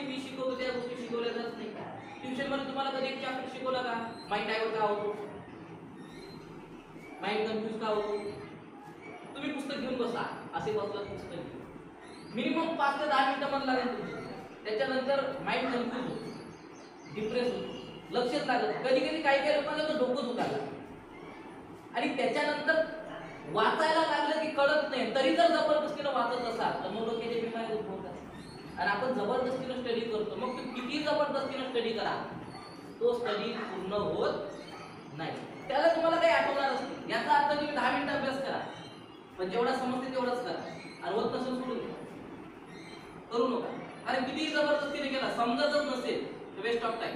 मी शिकवतो त्या गोष्टी शिकवल्या जात नाही. ट्युशन मध्ये तुम्हाला कधी एक चॅप्टर शिकवला का? माइंड डायव्हर्ट का होतो, माइंड कन्फ्यूज का होतो? तुम्ही पुस्तक घेऊन बसा, असे बसलात पुस्तक घेऊन मिनिमम 5 ते 10 मिनिटं मन लागेल तुमचं. त्याच्यानंतर माइंड कन्फ्यूज होतो, डिप्रेस होतो, लक्षच लागत. कधी कधी काही लोकांना तर डोकं दुखायला आणि त्याच्यानंतर वाचायला लागलं की कळत नाही. तरी जर जबरदस्तीनं वाचत असाल तर मग डोक्याचे बिमारी उद्भवतात. आणि आपण जबरदस्तीनं स्टडी करतो, मग किती जबरदस्तीनं स्टडी करा, तो स्टडी पूर्ण होत नाही. त्याला तुम्हाला काही आठवणार असते. याचा अर्थ तुम्ही 10 मिनिटं अभ्यास करा, पण जेवढा समजते तेवढंच करा. आणि होत नसेल सोडून करू नका. अरे किती जबरदस्तीने केला, समजतच नसेल तर वेस्ट ऑफ टाइम.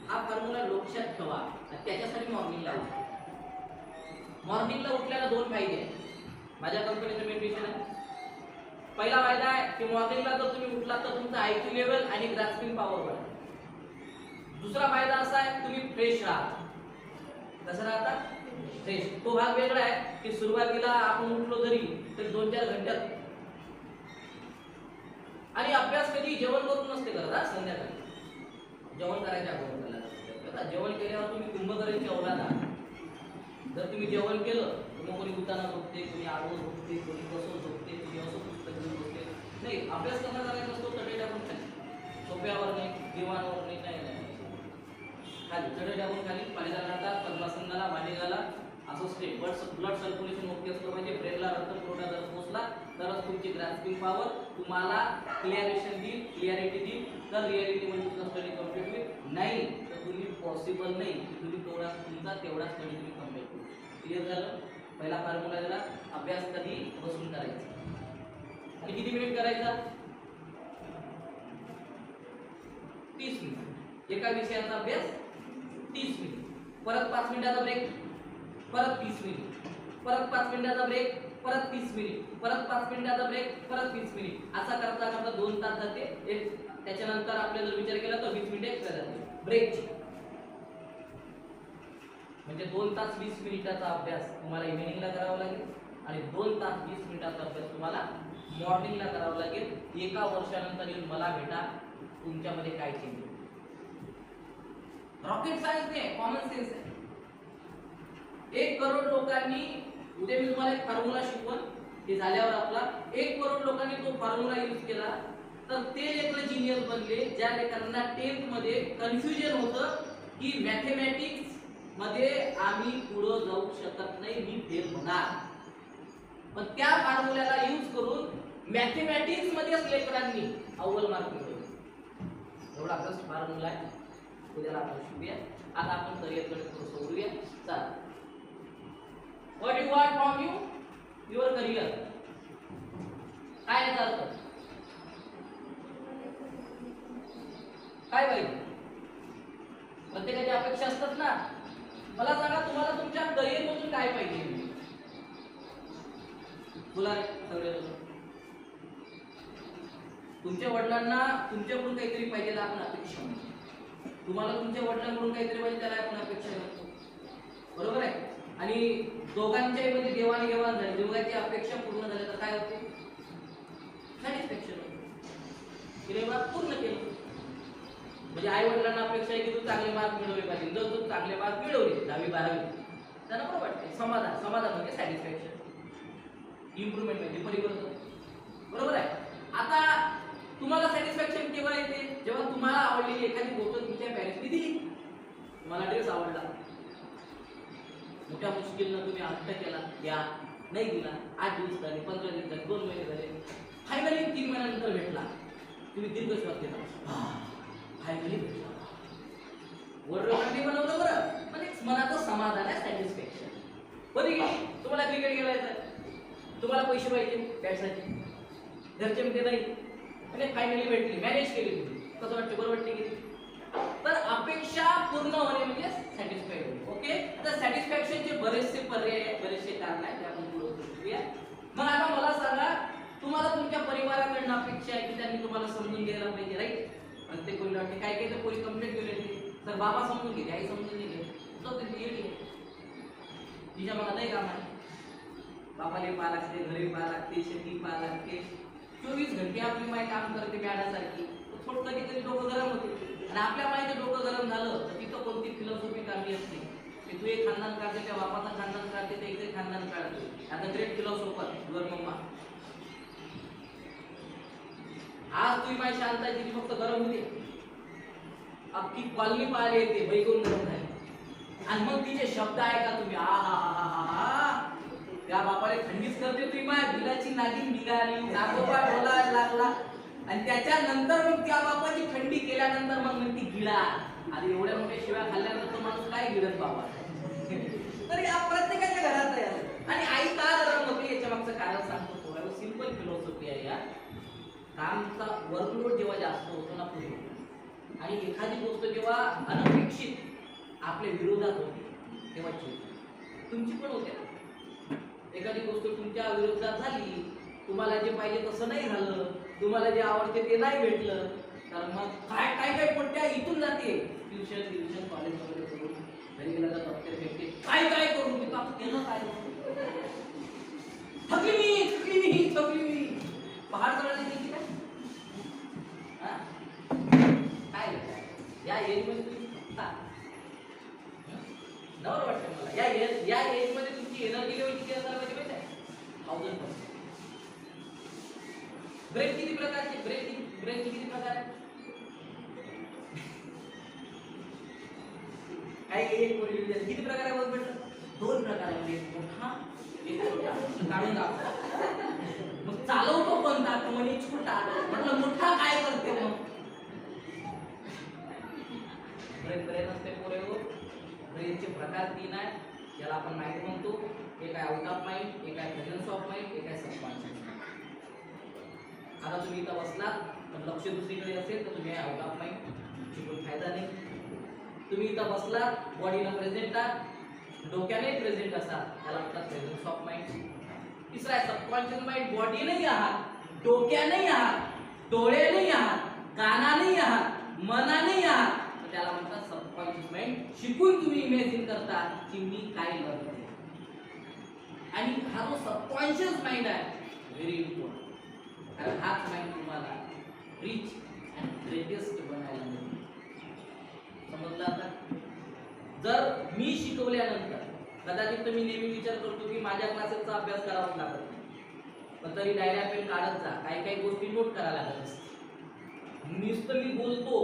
हा फॉर्म्युला लक्षात ठेवा. त्याच्यासाठी मॉर्निंगला उठा. मॉर्निंगला उठल्याला 2 फायदे आहेत. माझ्या कंपनीचं मेडिटेशन आहे. पहिला फायदा आहे की मॉर्निंगला जर तुम्ही उठलात तर तुमचा आयक्यू लेवल आणि ग्रास्पिंग पॉवर वाढेल. दुसरा फायदा असा आहे तुम्ही फ्रेश राहता. कसं राहता? फ्रेश. तो भाग वेगळा आहे की सुरुवातीला आपण उठलो जरी तर 2-4 घंट्यात. आणि अभ्यास कधी जेवण करून नसते करत. संध्याकाळी जेवण करायच्या अगोदर. जेवण केल्यावर तुम्ही कुंभकर्णीची औलाद आहात. जर तुम्ही जेवण केलं तर मग कोणी उताना झोपते, कोणी आडवं झोपते, कोणी कसं झोपते, कोणी असं पुस्तक घेऊन बसते. नाही, अभ्यास कसा करायचा असतो चढे टाकून खाली, सोप्यावर नाही, दिवाणावर नाही, खाली चढे टाकून खाली. पाण्याला राहतात, पद्मासनाला, मानेगाला असं स्टेप. ब्लड सर्क्युलेशन ओके असलं पाहिजे. ब्रेनला रक्त पुरवठा जर पोहोचला तरच तुमची ग्रास्पिंग पॉवर तुम्हाला क्लिअरेशन देईल, क्लिअरिटी देईल. तर रिअलिटी म्हणजे तुमचा स्टडी कम्प्लीट होईल. नाही तर तुम्ही पॉसिबल नाही की तुम्ही तुमचा तेवढा स्टडी तुम्ही कम्प्लीट करू. क्लिअर झालं? पहिला फॉर्म्युला दिला. अभ्यास कधी बसून करायचा आणि किती मिनिट करायचा? 30 मिनिट. एका विषयाचा अभ्यास 30 मिनिट. परत 5 मिनिटाचा ब्रेक, परत 30 मिनिट, परत 5 मिनिटाचा ब्रेक, परत 30 मिनिट, परत 5 मिनिटाचा ब्रेक, परत 30 मिनिट. असा करता करता 2 तास जाते. त्याच्यानंतर आपल्याला जर विचार केला तर 20 मिनिटे एक्स्ट्रा जाते ब्रेकची. म्हणजे 2 तास 20 मिनिटाचा अभ्यास तुम्हाला इव्हिनिंगला करावा लागेल आणि 2 तास 20 मिनिटाचा अभ्यास तुम्हाला मॉर्निंगला करावा लागेल. एका वर्षानंतर येऊन मला भेटा तुमच्यामध्ये काय चेंज होईल. रॉकेट सायन्स नाही, कॉमन सेन्स आहे. 1 करोड लोकांनी, उद्या मी तुम्हाला एक फॉर्म्युला शिकवण, ते झाल्यावर आपला 1 करोड लोकांनी तो फॉर्म्युला यूज केला तर ते लेकर जिनियस बनले. ज्या लेकरांना 10th मध्ये कन्फ्युजन होतं की मॅथमॅटिक्स मध्ये आम्ही पुढे जाऊ शकत नाही, मी फेल होणार, पण त्या फॉर्म्युल्याला यूज करून मॅथमॅटिक्स मध्ये लेकरांनी अव्वल मार्क मिळवले. एवढा आपला फॉर्म्युला आहे. उद्याला आपण शिकूया. आता आपण करिअरकडे थोडंसं वळूया. चला, what you want from your career. काय याचा अर्थ? काय पाहिजे? प्रत्येकाची अपेक्षा असतात ना. मला सांगा, तुम्हाला तुमच्या करिअर मधून काय पाहिजे? बोला रे सगळे. तुमच्या वडिलांना तुमच्याकडून काहीतरी पाहिजे आपण अपेक्षा म्हणतो. तुम्हाला तुमच्या वडिलांकडून काहीतरी पाहिजे त्याला आपण अपेक्षा करतो. बरोबर आहे? आणि दोघांच्या मध्ये देवाणघेवाण झाली, दोघांची अपेक्षा पूर्ण झाली तर काय होते? सॅटिस्फॅक्शन होते. केले बात पूर्ण केलं. म्हणजे आई वडिलांना अपेक्षा आहे की तू चांगले मार्क मिळवले पाहिजे. जर तू चांगले मार्क मिळवले 10वी 12वी त्यांना बरोबर वाटते. समाधान. समाधान म्हणजे सॅटिस्फॅक्शन, इम्प्रूव्हमेंट म्हणजे परिवर्तन. बरोबर आहे? आता तुम्हाला सॅटिस्फॅक्शन केव्हा येते? जेव्हा तुम्हाला आवडलेली एखादी गोष्ट तुमच्या पॅरेंट्सनी दिली. तुम्हाला ड्रेस आवडला, मोठ्या मुश्किलनं तुम्ही हट्ट केला, या नाही दिला. 8 दिवस झाले, 15 दिवस झाले, 2 महिने झाले, फायनली 3 महिन्यानंतर भेटला. तुम्ही दीर्घ श्वास घेता, फायनली भेटला. वर्ल्ड बनवलं बरं, पण एक मनाचं समाधान आहे, सॅटिस्फॅक्शन. बरी तुम्हाला क्रिकेट खेळायचं, तुम्हाला पैसे पाहिजे बॅटसाठी, घरचे म्हणते नाही, आणि फायनली भेटली, मॅनेज केली. कसं वाटतं? बरं वाटते की? तर अपेक्षा पूर्ण होणे म्हणजे सॅटिस्फाईड होणे. ओके. आता सॅटिस्फॅक्शनचे बरेचसे पर्याय, बरेचसे कारण आहेत, ते आपण पुढे शिकूया. मग आता मला सांगा, तुम्हाला तुमच्या परिवाराकडून अपेक्षा आहे की त्यांनी तुम्हाला समजून घ्यायला पाहिजे, राईट? प्रत्येक कोणी वाटते काय काय तर कोणी कंप्लेंट केली तर बाबा समजून घेते, आई समजून नाही घेते, तो तिच्या मला नाही काम आहे. बापाने पाहा लागते, घरी पाहा लागते, शेती पाहा लागते, 24 घंटे आपली माय काम करते मॅडासारखी, थोडं कधी कधी डोकं गरम होते. आणि आपल्या मायचं डोकं गरम झालं तर तिथं कोणती फिलॉसॉफी काढली असते की तू एक खानदान काढते, त्या बापाचं खानदान काढते, त्या इथे खानदान काढते. आता ग्रेट फिलॉसॉफर युअर मम्मा. आज तुम्ही माय शांत आहे, तिची फक्त गरम होते. अख्खी कॉलनी पाहायला येते, बैकून गरम झाली. आणि मग तिचे शब्द ऐका तुम्ही, आ हा हा हा हा, त्या बापाला थंडीच करते तुम्ही माय. बिलाची नागिन निघाली, नागोबा ढोलायला लागला. आणि त्याच्यानंतर मग त्या बापाची थंडी केल्यानंतर मग ती गिळा. आणि एवढ्या मोठ्या शिव्या खाल्ल्यानंतर माणूस काय गिळत बाबा. तर या प्रत्येकाच्या घरात आहे. आणि आई का गरम होते याच्या मागचं कारण सांगतो थोडं. सिंपल फिलॉसॉफी आहे या. कामचा वर्कलोड जेव्हा जास्त होतो ना पुढे, आणि एखादी गोष्ट जेव्हा अनपेक्षित आपल्या विरोधात होते तेव्हा तुमची पण होते ना. एखादी गोष्ट तुमच्या विरोधात झाली, तुम्हाला जे पाहिजे तसं नाही झालं, तुम्हाला जे आवडते ते नाही भेटलं, तर मग काय काय काय पट्ट्या इथून जाते. ट्युशन कॉलेज वगैरे करून घरी गेला तर डॉक्टर भेटते, काय काय करू मी काम केलं काय, थकली मी पहाड चढायला गेली काय. काय या एज मध्ये तुम्ही नवर वाटतं मला, या एज मध्ये तुमची एनर्जी लेवल किती असायला पाहिजे माहिती आहे? 1000%. ब्रेक किती प्रकारचे, ब्रेक किती प्रकार आहेत? काय किती प्रकार आहे बघ. 2 प्रकार आहे, एक मोठा एक छोटा. काढून दाखव. मग चालवतो कोणता, तो म्हणे छोटा. म्हटलं मोठा काय करते मग? ब्रेन असते पोरे हो. ब्रेनचे प्रकार 3 आहेत, ज्याला आपण माइंड म्हणतो. एक आहे आउट ऑफ माइंड, एक आहे प्रेझेन्स ऑफ माइंड, एक आहे सबकॉन्शियस माइंड. आता तुम्ही इथं बसलात पण लक्ष दुसरीकडे असेल तर तुम्ही आउट ऑफ माइंड, शिकून फायदा नाही. तुम्ही इथं बसलात, बॉडीला प्रेझेंट आहात, डोक्याने प्रेझेंट असाल, त्याला म्हणतात प्रेझेन्स ऑफ माइंड. तिसरा आहे सबकॉन्शियस माइंड. बॉडी नाही आहात, डोक्याने आहात, डोळ्याने आहात, कानाने आहात, मनाने आहात, त्याला म्हणतात सबकॉन्शियस माइंड. शिकून तुम्ही इमॅजिन करता की मी काय करतो. आणि हा जो सबकॉन्शियस माइंड आहे व्हेरी इम्पॉर्टंट, कारण हाच माइंड तुम्हाला रिच अँड ग्रेटेस्ट बनायला मिळतो. समजलं आता? जर मी शिकवल्यानंतर कदाचित मी नेहमी विचार करतो की माझ्या क्लासेसचा अभ्यास करावा लागत नाही, पण तरी डायऱ्या पेन काढत जा, काही गोष्टी नोट करायला लागत असते. नुसतं मी बोलतो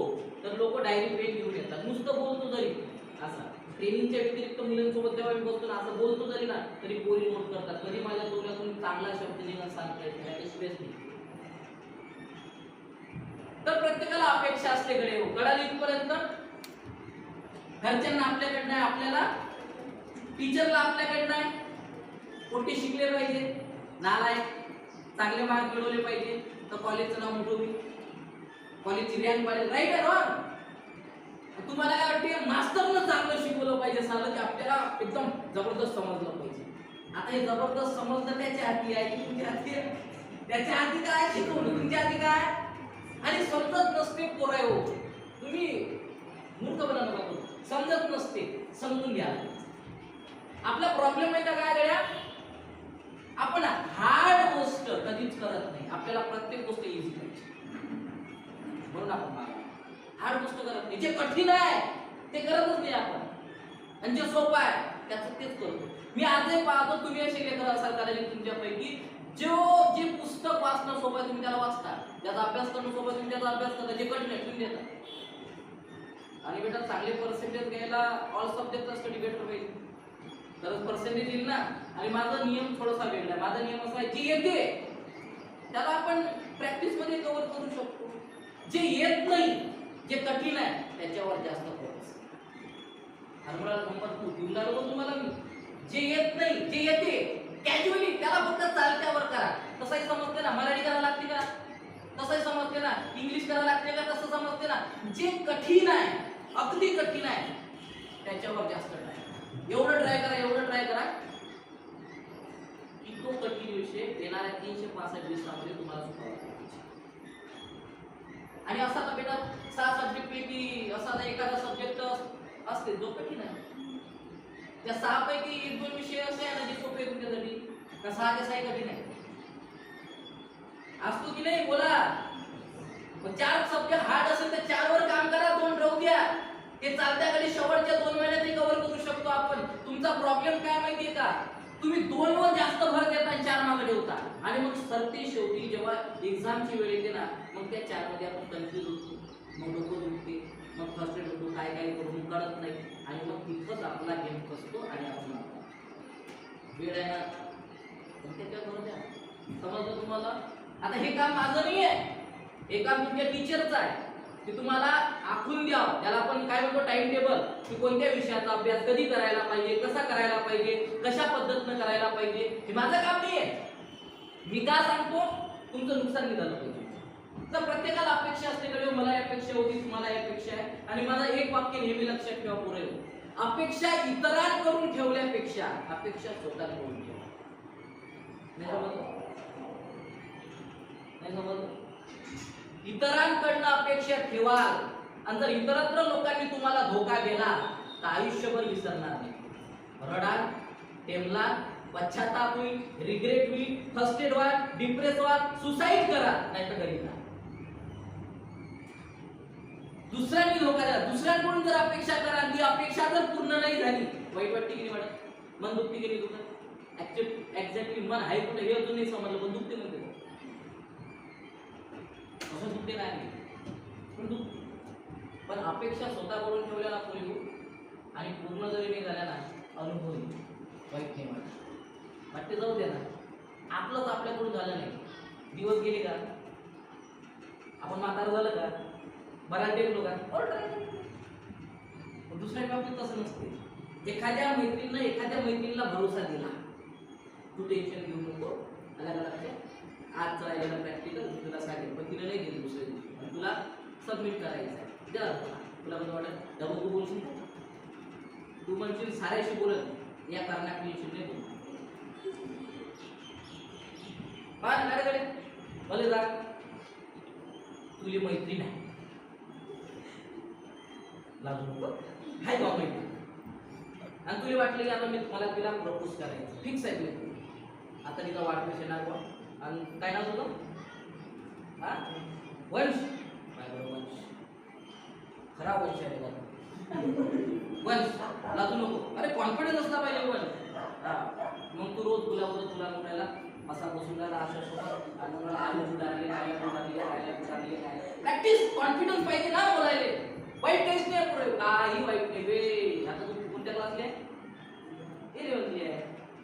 तर लोक डायरी पेन घेऊन येतात, नुसतं बोलतो जरी असं. ट्रेनिंगच्या व्यतिरिक्त मुलांसोबत जेव्हा मी बसतो ना, असं बोलतो जरी ना, तरी पोरी नोट करतात. कधी माझ्या तोंडातून चांगला शब्द निघून सांगता येत नाही. तर प्रत्येकाला अपेक्षा असते कडे कळाली इथपर्यंत. घरच्यांना आपल्याकडनं आहे, आपल्याला टीचरला आपल्याकडनं आहे. कोणते शिकले पाहिजे, नालायक, चांगले मार्क मिळवले पाहिजे, तर कॉलेजचं नाव मोठं होईल, कॉलेजची रँक वाढेल. राईट आहे रॉंग? तुम्हाला काय वाटते? मास्तरनं चांगलं शिकवलं पाहिजे, सांगलं की आपल्याला एकदम जबरदस्त समजलं पाहिजे. आता हे जबरदस्त समजलं त्याच्या हाती आहे की तुमच्या हाती आहे? त्याच्या हाती काय शिकवलं, तुमच्या हाती काय? आणि समजत नसते पोराय हो, तुम्ही मूर्ख बना नका करू. समजत नसते, समजून घ्या. आपला प्रॉब्लेम आहे का काय गड्या? आपण हार्ड गोष्ट कधीच करत नाही. आपल्याला प्रत्येक गोष्ट इझी पाहिजे म्हणून आपण हार्ड गोष्ट करत नाही. जे कठीण आहे ते करतच नाही आपण, आणि जे सोपं आहे त्याचं तेच करतो. मी आजही पाहतो, तुम्ही असे लेकर असाल कदाचित तुमच्यापैकी, जे पुस्तक वाचणं सोपं आहे तुम्ही त्याला वाचता, ज्याचा अभ्यास करणं सोपं तुम्ही त्याचा अभ्यास करता, जे कठीण आहे तुम्ही देता. आणि बेटा चांगले पर्सेंटेज घ्यायला ऑल सब्जेक्टचा स्टडी बेटर पाहिजे, तरच पर्सेंटेज येईल ना. आणि माझा नियम थोडासा वेगळा आहे. माझा नियम असा आहे, जे येते त्याला आपण प्रॅक्टिस मध्ये कव्हर करू शकतो. जे येत नाही, जे कठीण आहे त्याच्यावर जास्त फोकस. फॉर्म्युला नंबर 2 देऊन लागलो तुम्हाला मी. जे येत नाही, जे येते कॅज्युअली त्याला फक्त चालत्यावर करा. तसंही समजते ना, मराठी करायला लागते का तसंही समजते ना, इंग्लिश करायला लागते का तसं समजते ना. जे कठीण आहे, अगदी कठीण आहे, त्याच्यावर जास्त ट्राय करा. एवढं ट्राय करा की तो कठीण विषय येणाऱ्या 365 दिवसांमध्ये तुम्हाला सुटावा. आणि असा तर बेटा 6 सब्जेक्ट पैकी असा एखादा सब्जेक्ट असते जो कठीण आहे. त्या 6 पैकी 1-2 विषय असे आहे ना जे सोपे तुमच्यासाठी, त्या 6 ते 6 कठीण आहे. असतो की नाही बोला. पण 4 सब्जेक्ट हार्ड असेल तर 4 वर काम करा, 2 राहू द्या. ते चालत्या कधी शेवटच्या 2 महिन्यातही कव्हर करू शकतो आपण. तुमचा प्रॉब्लेम काय माहितीये का, तुम्ही 2 वर जास्त भर देता आणि 4 मागे ठेवता आणि मग सरते शेवटी जेव्हा एक्झामची वेळ येते ना, मग त्या 4 मध्ये आपण कन्फ्यूज होतो, मग डोकं दुखते, मग फ्रस्ट्रेट होतो, काय काय करून कळत नाही आणि मग तिथंच आपला गेम फसतो आणि आपण वेळ आहे ना पण त्याच्या बरोबर द्या. समजलं तुम्हाला. आता हे काम माझं नाही आहे, हे काम तुमच्या टीचरचं आहे. की तुम्हाला आखून द्यावं, त्याला आपण काय म्हणतो टाइम टेबल, की कोणत्या विषयाचा अभ्यास कधी करायला पाहिजे, कसा करायला पाहिजे, कशा पद्धतीनं करायला पाहिजे. हे माझं काम नाही आहे. मी का सांगतो, तुमचं नुकसान नाही झालं पाहिजे. तर प्रत्येकाला अपेक्षा असते, कडे मला अपेक्षा होती, तुम्हाला अपेक्षा आहे. आणि माझं एक वाक्य नेहमी लक्षात ठेवा पुरे, अपेक्षा इतरांकडून ठेवल्यापेक्षा अपेक्षा स्वतःकडून ठेवा. नाही समजलं? नाही समजलं? इतरांकडनं अपेक्षा ठेवाल आणि जर इतरत्र लोकांनी तुम्हाला धोका दिला तर आयुष्यभर विसरणार नाही. रडाल, टेमलाल, पश्चाताप होईल, रिग्रेट होईल, फ्रस्ट्रेट व्हाल, डिप्रेस व्हाल, सुसाईड करा, नाही तर घरी जा. दुसऱ्यांनी धोका द्या, दुसऱ्यांकडून जर अपेक्षा करा, ती अपेक्षा जर पूर्ण नाही झाली, वाईट वाटते की नाही वाटत, मन दुखते की नाही दुखत. एक्झॅक्टली मन आहे कुठे हे अजून नाही समजलं, पण दुखते म्हणते. असं दुखते नाही पण दुखते. पण अपेक्षा स्वतःकडून ठेवल्या ना पूर्वी आणि पूर्ण जरी नाही झाल्या ना, अनुभव वाईट नाही वाटत, वाटते जाऊ दे ना. आपलंच आपल्याकडून झालं नाही, दिवस गेले का, आपण म्हातारं झालं का, बराच टेकलो का, दुसऱ्या बाबतीत तसं नसते. एखाद्या मैत्रिणीला भरोसा दिला, तू टेन्शन घेऊ नको, आज राहिलेला प्रॅक्टिकल तुला सांगेल, पण तिला नाही दिली दुसऱ्या दिवशी आणि तुला सबमिट करायचं आहे. तुला कसं वाटत, डबल तू बोलशील, तू म्हणशील साऱ्याशी बोलत या कारणात टेन्शन नाही बोल गाडीकडे भले जा, तुझी मैत्रीण आहे, लागू नको, हाय बा मैत्रीण. आणि तुला वाटलं की आता मला तिला प्रपोज करायचं फिक्स आहे तुला, आता तिचा वाढदिवस येणार बा. आणि काय नाव तुझं, हा वंश, वंश खरा वंश आहे का वंश, लाजू नको. अरे कॉन्फिडन्स असला पाहिजे वंश. मग तू रोज तुला म्हणायला असा बसून राहिला, अशा सोबत आणि मला आलू उडाले, प्रॅक्टिस, कॉन्फिडन्स पाहिजे ना बोलायले. वाईट काहीच नाही पुढे, काही वाईट नाही बे. आता तू कोणत्या क्लासला आहे, हे लेवलची आहे,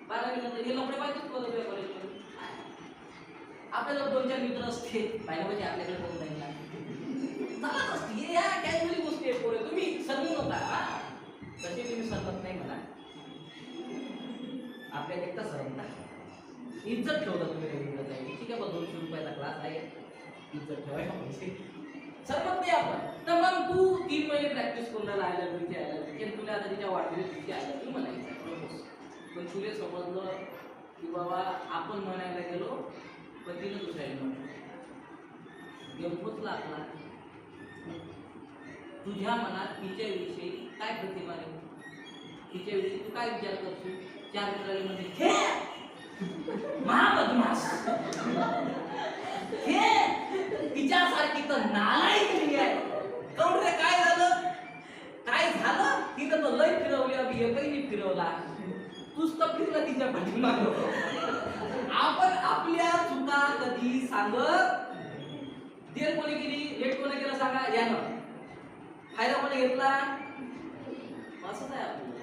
12वी नंतर हे लपडे पाहिजेच तुझ्या कॉलेजमध्ये. आपल्याला 2-4 मित्र असते पाहिजे म्हणजे आपल्याकडे कोण नाही चालत असते, या कॅज्युअली गोष्टी आहे पोरे, तुम्ही सरमू नका. तसे तुम्ही सरमत नाही म्हणा, आपल्या एकटा सरमता, इज्जत ठेवता तुम्ही रेग्युलर जाईल, ठीक आहे बा 200 रुपयाचा क्लास आहे, इज्जत ठेवायला पाहिजे, सरमत नाही आपण. तर मग तू 3 महिने प्रॅक्टिस करून राहिला तुला आता तिच्या वाढदिवशी आलं तू म्हणायचं, पण तुला समजलं की बाबा आपण म्हणायला गेलो पण तिने दुसऱ्याला घेऊनच लागला. तुझ्या मनात तिच्याविषयी काय प्रतिमा आहे, तिच्याविषयी तू काय विचार करशील. 4 मित्राले म्हणजे महाबदमाश, हे तिच्यासारखी तर नालायक नाही आहे. कौन रे काय झालं, तिथं तर लय फिरवली, अभि एकही नाही फिरवला, तूच तर फिरला तिच्या पाठीमागं. आपण आपल्या चुका कधी सांगत, देर कोणी केली, लेट कोणी केलं सांगा, यानं फायदा कोणी घेतला, असंच आहे आपल्याला.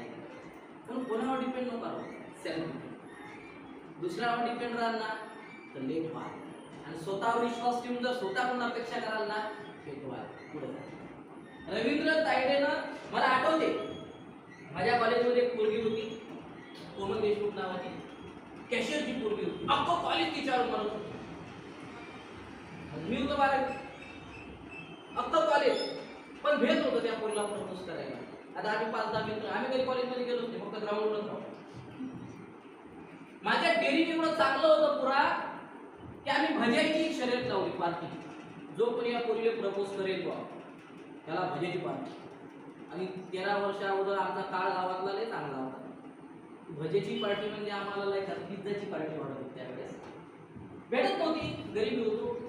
पण कोणावर डिपेंड नको करू, सेल्फ दुसऱ्यावर डिपेंड राहाल ना तर लेट व्हा, आणि स्वतःवर विश्वास ठेवून जर स्वतःकडून अपेक्षा कराल ना लेट व्हा, पुढे. रवींद्र तायडेनं, मला आठवते माझ्या कॉलेजमध्ये एक पोरगी होती, कोमल देशमुख नावाची, कॅशियरची पोरगी होती, अख्खं कॉलेज तिच्यावर म्हणत होती. मी होतो 12वी, अख्खं कॉलेज, पण भेट होतं त्या पोरीला प्रपोज करायला. आता आम्ही 5-10 मित्र, आम्ही कधी कॉलेजमध्ये गेलोच नाही, फक्त ग्राउंडवरच राहतो. माझ्या डेअरिंग एवढं चांगलं होतं पुरा की आम्ही भजायची शर्यत लावली, पार्टी. जो कोणी या पोरीला प्रपोज करेल बा त्याला भजायची पार्टी. आणि 13 वर्ष अगोदर आमचा काळ गावातला लय चांगला होता. भजेची पार्टी म्हणजे आम्हाला लय पिझ्झाची पार्टी वाटत होती त्यावेळेस. भेटत नव्हती, गरिबी होतो,